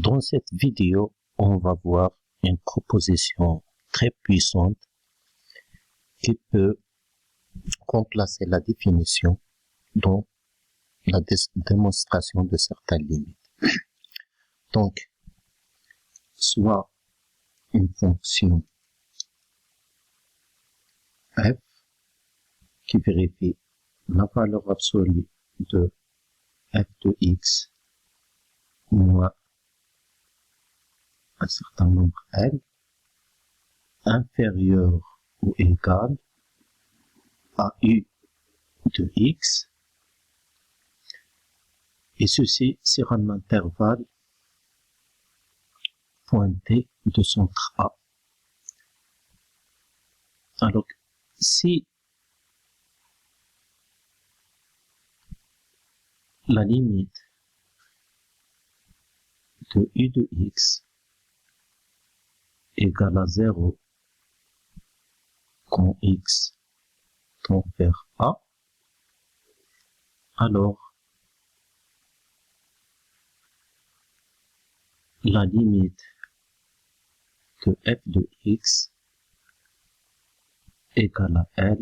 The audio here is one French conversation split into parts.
Dans cette vidéo, on va voir une proposition très puissante qui peut remplacer la définition dans la démonstration de certaines limites. Donc, soit une fonction f qui vérifie la valeur absolue de f de x moins un certain nombre L inférieur ou égal à u de x, et ceci sur un intervalle pointé de centre A. Alors, si la limite de u de x égale à 0 quand x tend vers A, alors la limite de f de x égale à L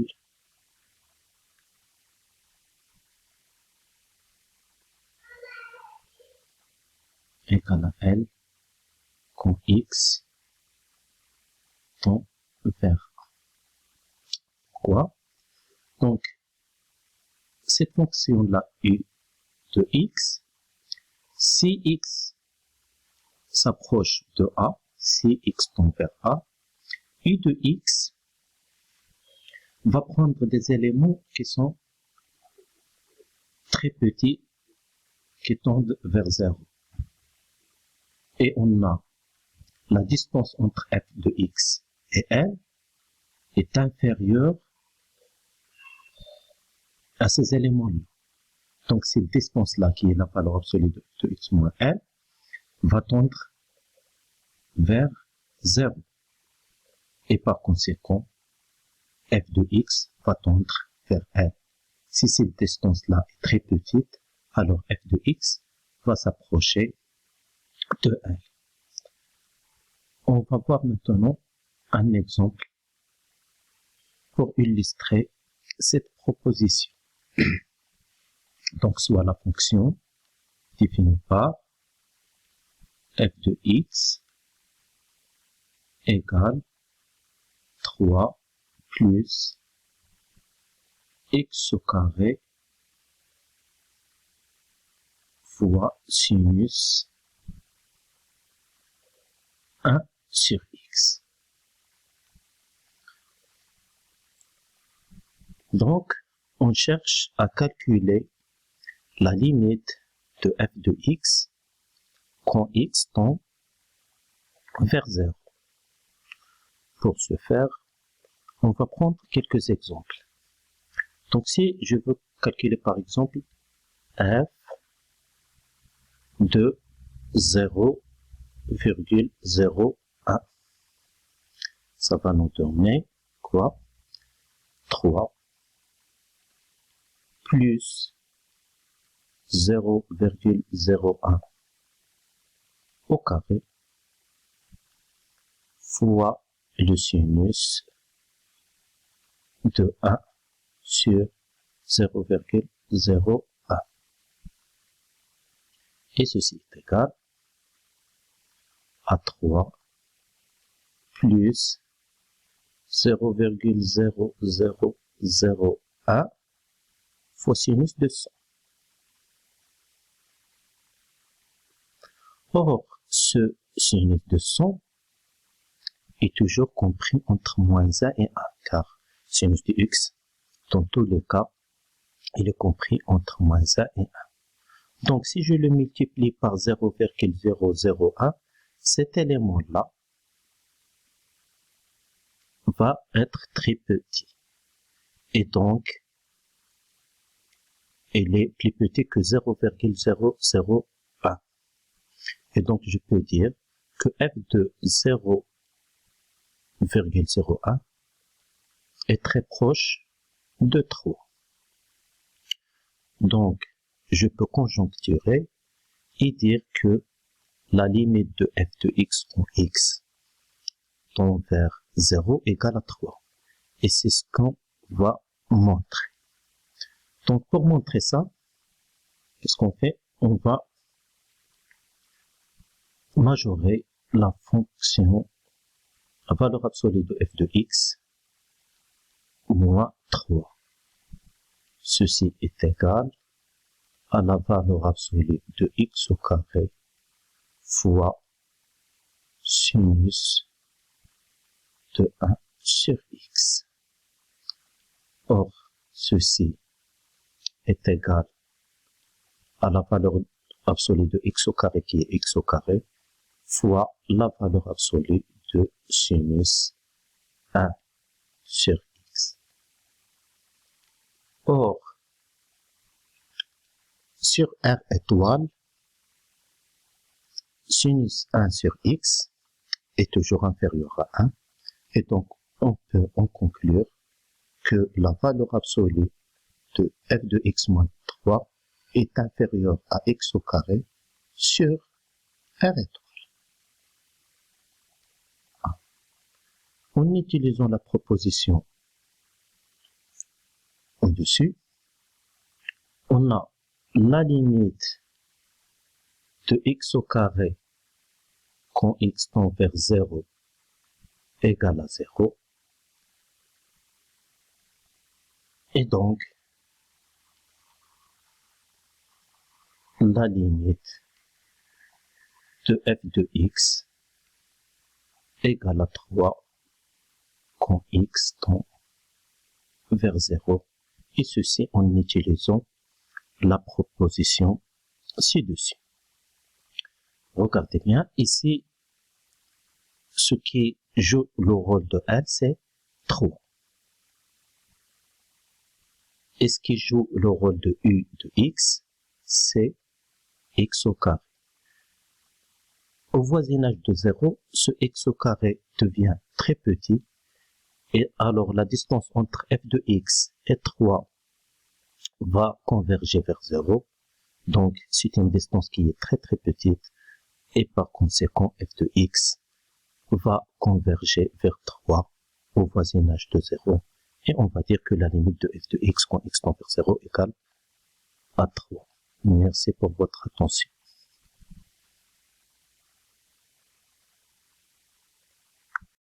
quand x tend vers A. Pourquoi? Donc, cette fonction-là, u de x, si x s'approche de A, si x tend vers A, u de x va prendre des éléments qui sont très petits, qui tendent vers 0. Et on a la distance entre f de x et L est inférieure à ces éléments-là. Donc, cette distance-là, qui est la valeur absolue de x moins L, va tendre vers 0. Et par conséquent, f de x va tendre vers L. Si cette distance-là est très petite, alors f de x va s'approcher de L. On va voir maintenant un exemple pour illustrer cette proposition. Donc, soit la fonction définie par f de x égale 3 plus x au carré fois sinus 1 sur x. Donc, on cherche à calculer la limite de f de x quand x tend vers 0. Pour ce faire, on va prendre quelques exemples. Donc, si je veux calculer par exemple f de 0,01, ça va nous donner quoi? 3 plus 0,01 au carré fois le sinus de 1 sur 0,01. Et ceci est égal à 3 plus 0,0001 fois sinus de 100. Or, ce sinus de 100 est toujours compris entre moins 1 et 1, car sinus de x, dans tous les cas, il est compris entre moins 1 et 1. Donc, si je le multiplie par 0,001, cet élément-là va être très petit. Et donc, il est plus petit que 0,001. Et donc, je peux dire que f de 0,01 est très proche de 3. Donc, je peux conjoncturer et dire que la limite de f de x quand x tend vers 0 égale à 3. Et c'est ce qu'on va montrer. Donc, pour montrer ça, qu'est-ce qu'on fait? On va majorer la fonction, la valeur absolue de f de x, moins 3. Ceci est égal à la valeur absolue de x au carré fois sinus de 1 sur x. Or, ceci est égal à la valeur absolue de x au carré qui est x au carré fois la valeur absolue de sinus 1 sur x. Or, sur R étoile, sinus 1 sur x est toujours inférieur à 1, et donc on peut en conclure que la valeur absolue de f de x moins 3 est inférieure à x au carré sur R étoile. En utilisant la proposition au-dessus, on a la limite de x au carré quand x tend vers 0 égale à 0. Et donc, la limite de f de x égale à 3 quand x tend vers 0. Et ceci en utilisant la proposition ci-dessus. Regardez bien, ici, ce qui joue le rôle de L, c'est 3. Et ce qui joue le rôle de U de X, c'est X au carré. Au voisinage de 0, ce X au carré devient très petit, et alors la distance entre f de X et 3 va converger vers 0. Donc, c'est une distance qui est très très petite, et par conséquent, f de X va converger vers 3 au voisinage de 0. Et on va dire que la limite de f de x quand x tend vers 0 égale à 3. Merci pour votre attention.